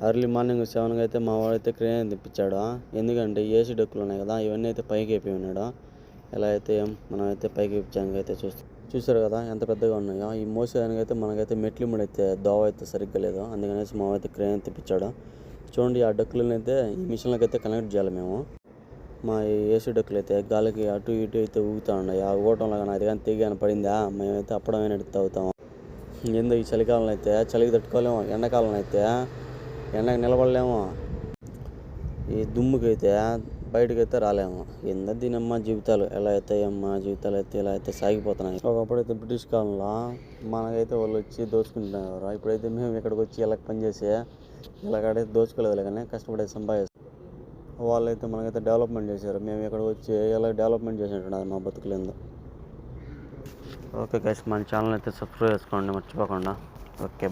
Early morning 7కి అయితే మా వాడైతే క్రేన్ తెప్పించాడు. ఎందుకంటే ఏసీ డక్కులు ఉన్నాయి కదా, ఇవన్నీ అయితే పైకి అయిపోయి ఉన్నాడు. ఎలా అయితే మనమైతే పైకి ఇప్పించడానికి అయితే చూసారు కదా ఎంత పెద్దగా ఉన్నాయో. ఈ మోసేదానికి అయితే మనకైతే మెట్లు అయితే దోవ అయితే సరిగ్గా లేదు, అందుకనేసి మా అయితే క్రేన్ తెప్పించాడు. చూడండి, ఆ డక్కులను అయితే ఈ మిషన్లకు అయితే కనెక్ట్ చేయాలి మేము. మా ఏసీ డక్కులు అయితే గాలికి అటు ఇటు అయితే ఊగుతూ ఉన్నాయి. ఆ ఊగటంలో కానీ అది కానీ తెగి పడిందా మేమైతే అప్పుడమే ఎడుతూ అవుతాము. ఏందో ఈ చలికాలంలో అయితే చలికి తట్టుకోలేము, ఎండాకాలంలో అయితే ఎండకి నిలబడలేము, ఈ దుమ్ముకి అయితే బయటకైతే రాలేము. ఏందో దీనమ్మ జీవితాలు ఎలా అవుతాయమ్మా, జీవితాలు అయితే ఇలా అయితే సాగిపోతున్నాయి. ఒకప్పుడైతే బ్రిటిష్ కాలంలో మనకైతే వాళ్ళు వచ్చి దోచుకుంటున్నారు. ఇప్పుడైతే మేము ఇక్కడికి వచ్చి ఇలా పనిచేసి ఇలాగైతే దోచుకోలేదు కానీ కష్టపడే సంపాదిస్తాం. వాళ్ళైతే మనకైతే డెవలప్మెంట్ చేశారు, మేము ఇక్కడికి వచ్చి ఇలా డెవలప్మెంట్ చేసినట్టున్నది మా బతుకులేదు. ఓకే గైస్, మన ఛానల్ అయితే సబ్స్క్రైబ్ చేసుకోండి మర్చిపోకుండా. ఓకే.